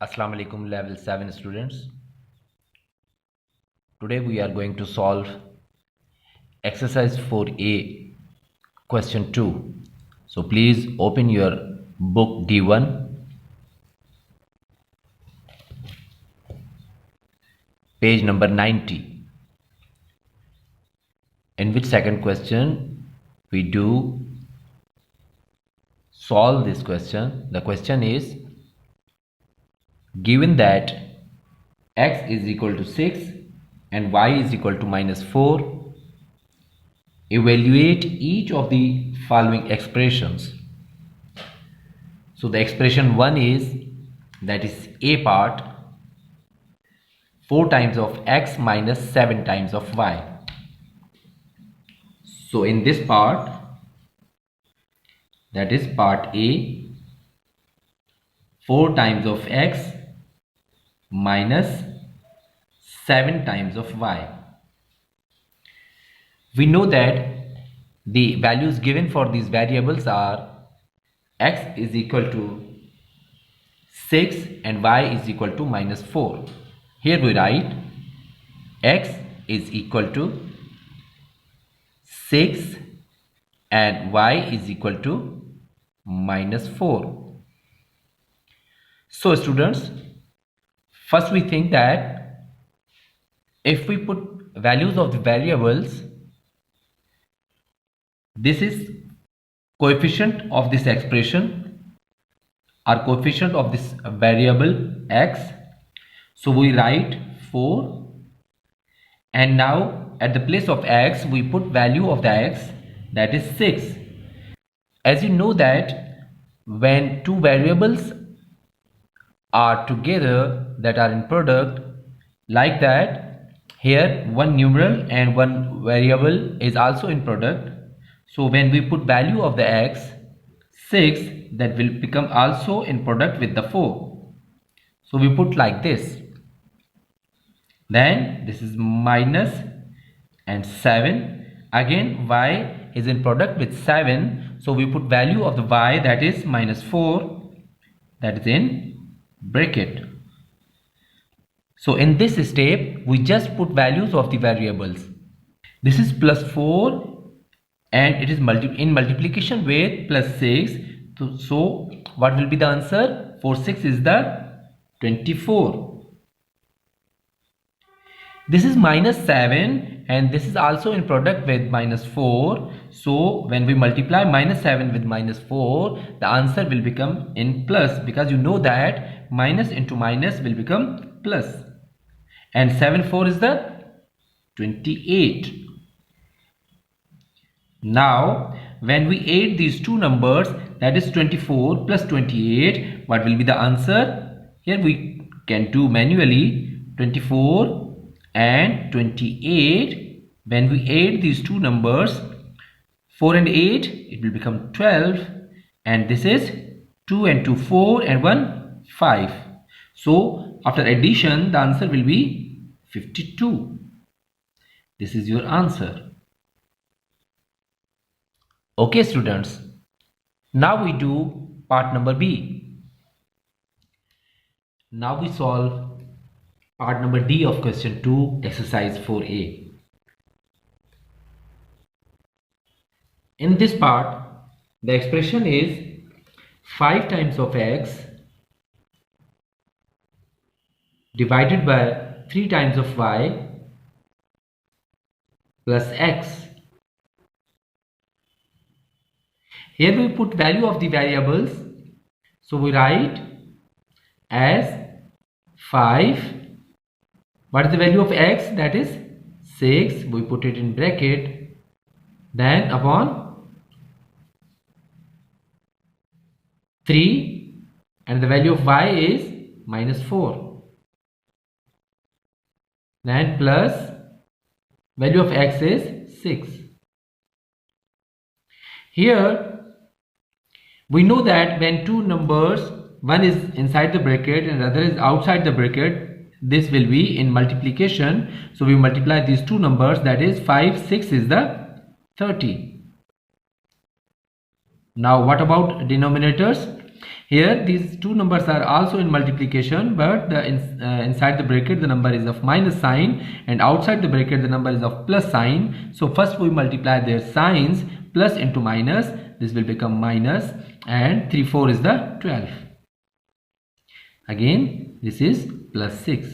Assalamu alaikum level 7 students. Today we are going to solve exercise 4a question 2. So please open your book D1, page number 90, in which second question we do solve this question. The question is, given that x is equal to 6 and y is equal to -4, evaluate each of the following expressions. So the expression 1 is, that is a part, 4 times of x minus 7 times of y. So in this part, that is part A, 4 times of x minus 7 times of y. We know that the values given for these variables are x is equal to 6 and y is equal to -4. Here we write x is equal to 6 and y is equal to -4. So students, first we think that if we put values of the variables, this is coefficient of this expression or coefficient of this variable x. So we write 4, and now at the place of x we put value of the x, that is 6. As you know that when two variables are together that are in product, like that here one numeral and one variable is also in product. So when we put value of the x 6, that will become also in product with the 4. So we put like this. Then this is minus and 7. Again y is in product with 7. So we put value of the y, that is -4, that is in bracket. So in this step we just put values of the variables. This is +4 and it is in multiplication with +6. So what will be the answer? 4 6 is the 24. This is -7 and this is also in product with -4. So when we multiply -7 with -4, the answer will become in plus, because you know that minus into minus will become plus. And 7 4 is the 28. Now when we add these two numbers, that is 24 plus 28, what will be the answer? Here we can do manually. 24 and 28, when we add these two numbers, 4 and 8, it will become 12, and this is 2 and 2 4 and 1 5. So after addition the answer will be 52. This is your answer. Okay students, now we do part number B. Now we solve part number D of question 2, exercise 4a. In this part, the expression is 5 times of x divided by 3 times of y plus x. Here we put value of the variables. So we write as 5. What is the value of x? That is 6. We put it in bracket. Then upon 3, and the value of y is -4. Then plus value of x is 6. Here we know that when two numbers, one is inside the bracket and the other is outside the bracket, this will be in multiplication. So we multiply these two numbers, that is 5 6 is the 30. Now what about denominators? Here these two numbers are also in multiplication, but inside the bracket the number is of minus sign, and outside the bracket the number is of plus sign. So first we multiply their signs, plus into minus, this will become minus, and 3 4 is the 12. Again this is plus 6.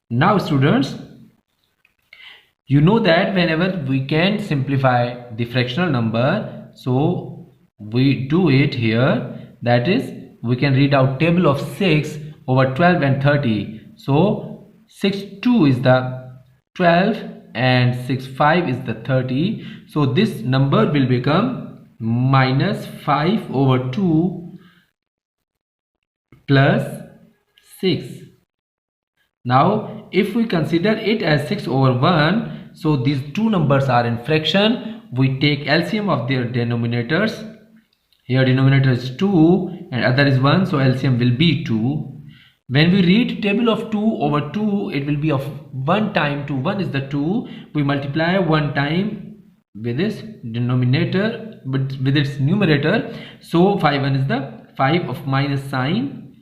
Now students, you know that whenever we can simplify the fractional number, so we do it here. That is, we can read out table of 6 over 12 and 30. So 6 2 is the 12 and 6 5 is the 30. So this number will become minus 5 over 2 plus 6. Now if we consider it as 6 over 1, so these two numbers are in fraction. We take LCM of their denominators. Here denominator is 2 and other is 1, so LCM will be 2. When we read table of 2 over 2, it will be of 1 time 2. 1 is the 2. We multiply 1 time with this denominator, with its numerator. So 5 1 is the 5 of minus sign,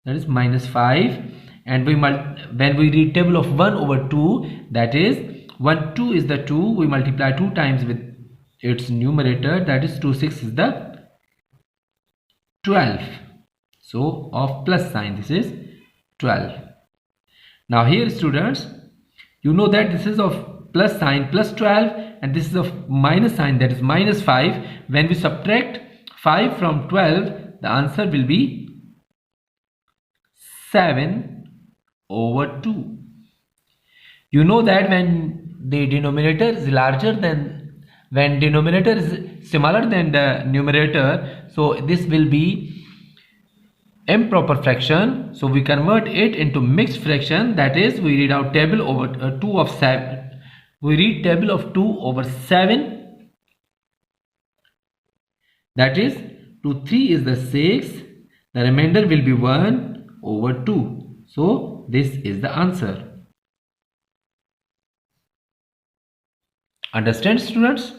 that is minus 5. And when we read table of 1 over 2, that is 1 2 is the 2. We multiply 2 times with its numerator, that is 2 6 is the 12. So of plus sign, this is 12. Now here students, you know that this is of plus sign plus 12 and this is of minus sign, that is minus 5. When we subtract 5 from 12, the answer will be 7 over 2. You know that when the denominator is larger than, when denominator is smaller than the numerator, so this will be improper fraction. So we convert it into mixed fraction, that is, we read out table over 2 of 7. We read table of 2 over 7, that is 2 3 is the 6. The remainder will be 1 over 2. So this is the answer. Understand students?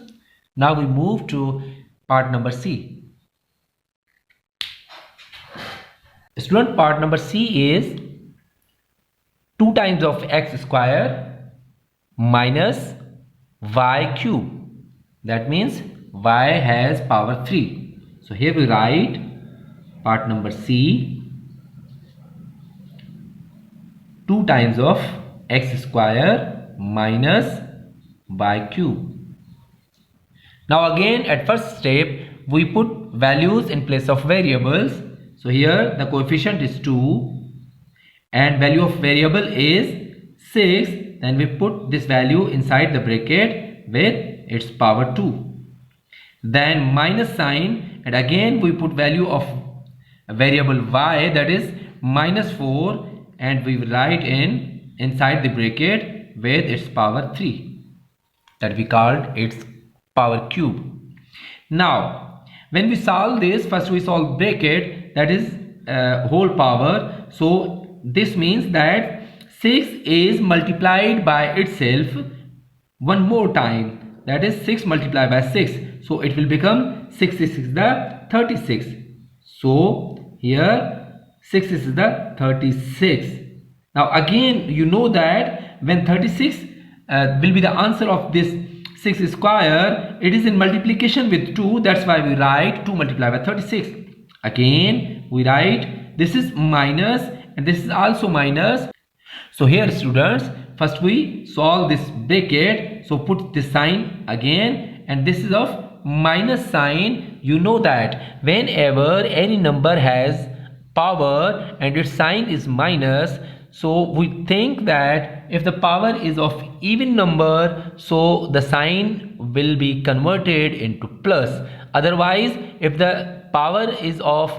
Now we move to part number C. Student, part number C is 2 times of x square minus y cube. That means y has power 3. So here we write part number C, 2 times of x square minus y cube. Now again, at first step we put values in place of variables. So here the coefficient is 2 and value of variable is 6. Then we put this value inside the bracket with its power 2. Then minus sign, and again we put value of variable y, that is minus 4, and we write inside the bracket with its power 3, that we called its power cube. Now when we solve this, first we solve bracket, that is whole power. So this means that 6 is multiplied by itself one more time, that is 6 multiplied by 6. So it will become 6 is the 36. So here 6 is the 36. Now again, you know that when 36 will be the answer of this 6 square, it is in multiplication with 2. That's why we write 2 multiplied by 36. Again we write this is minus and this is also minus. So here students, first we solve this bracket. So put this sign again, and this is of minus sign. You know that whenever any number has power and its sign is minus, so we think that if the power is of even number, so the sign will be converted into plus. Otherwise, if the power is of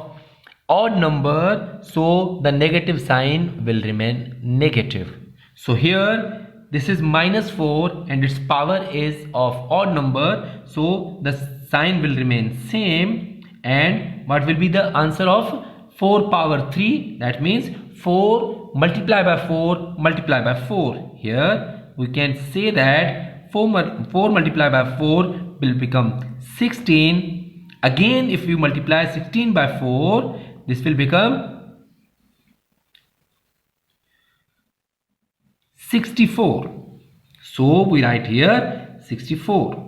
odd number, so the negative sign will remain negative. So here this is minus 4 and its power is of odd number, so the sign will remain same. And what will be the answer of 4 power 3? That means 4 multiplied by 4 multiplied by 4. Here we can say that 4 multiplied by 4 will become 16. Again, if we multiply 16 by 4, this will become 64. So we write here 64.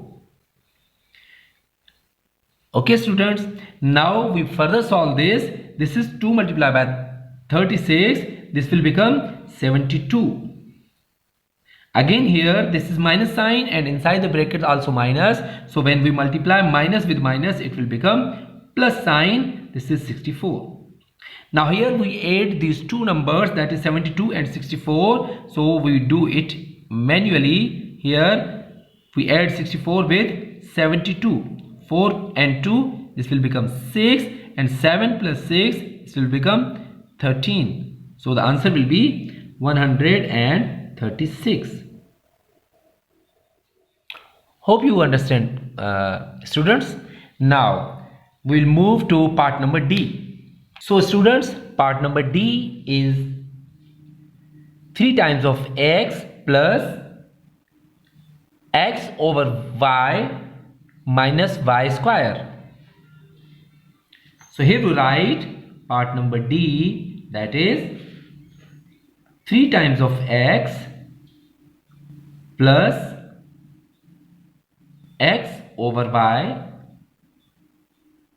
Okay students, now we further solve this. This is 2 multiplied by 36. This will become 72. Again here this is minus sign and inside the bracket also minus. So when we multiply minus with minus, it will become plus sign. This is 64. Now here we add these two numbers, that is 72 and 64. So we do it manually. Here we add 64 with 72. 4 and 2, this will become 6, and 7 plus 6, this will become 13. So the answer will be 136. Hope you understand, students. Now we will move to part number D. So students, part number D is 3 times of x plus x over y minus y square. So here we write part number D, that is 3 times of x plus x over y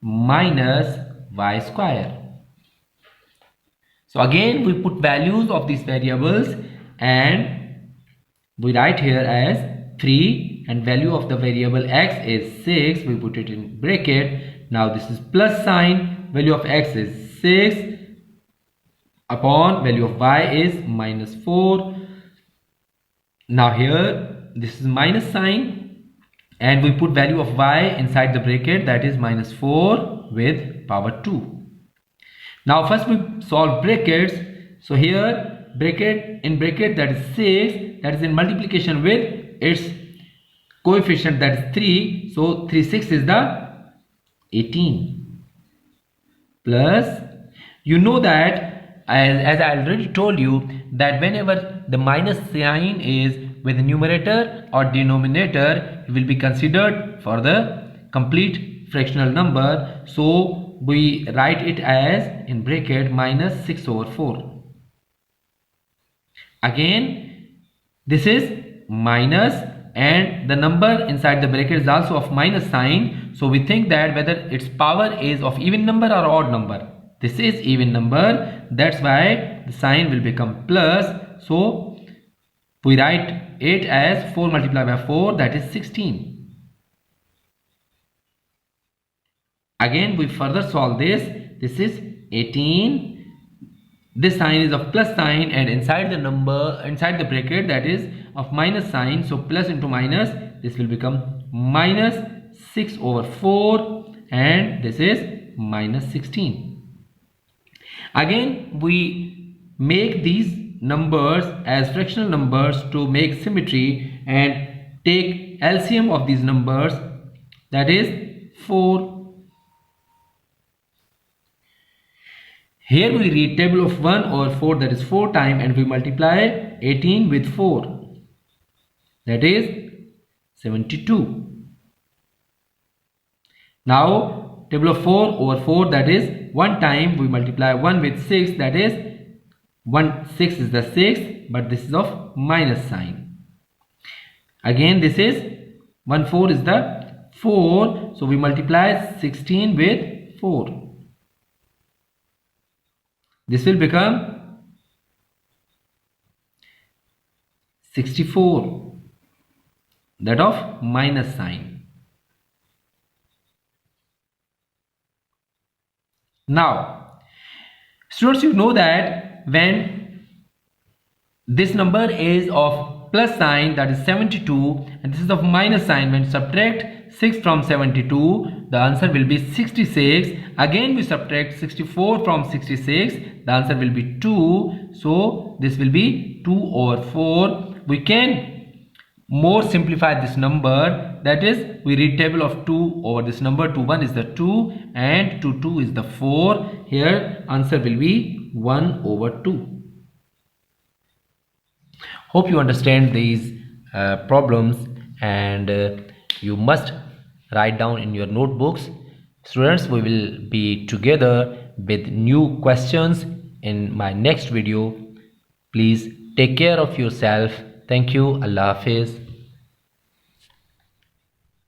minus y square. So again we put values of these variables and we write here as 3, and value of the variable x is 6. We put it in bracket. Now this is plus sign. Value of x is 6 upon value of y is minus 4. Now here this is minus sign and we put value of y inside the bracket, that is minus 4 with power 2. Now first we solve brackets. So here bracket, in bracket, that is 6, that is in multiplication with its coefficient, that is 3. So 3 6 is the 18 plus, you know that as I already told you that whenever the minus sign is with numerator or denominator, it will be considered for the complete fractional number. So we write it as in bracket minus 6 over 4. Again this is minus and the number inside the bracket is also of minus sign. So we think that whether its power is of even number or odd number. This is even number, that's why the sign will become plus. So we write it as 4 multiplied by 4, that is 16. Again we further solve this. This is 18. This sign is of plus sign and inside the number, inside the bracket, that is of minus sign. So plus into minus, this will become minus 6 over 4 and this is minus 16. Again we make these numbers as fractional numbers to make symmetry and take LCM of these numbers, that is 4. Here we read table of 1 over 4, that is 4 times, and we multiply 18 with 4, that is 72. Now table of 4 over 4, that is 1 time, we multiply 1 with 6, that is 6 is the 6, but this is of minus sign. Again this is 1 4 is the 4, so we multiply 16 with 4. This will become 64, that of minus sign. Now students, you know that when this number is of plus sign, that is 72, and this is of minus sign, when subtract 6 from 72, the answer will be 66. Again we subtract 64 from 66, the answer will be 2. So this will be 2 over 4. We can more simplify this number, that is we read table of 2 over this number. 2 1 is the 2 and 2 2 is the 4. Here answer will be 1 over 2. Hope you understand these problems and you must write down in your notebooks Students, we will be together with new questions in my next video. Please take care of yourself. Thank you. Allah Hafiz.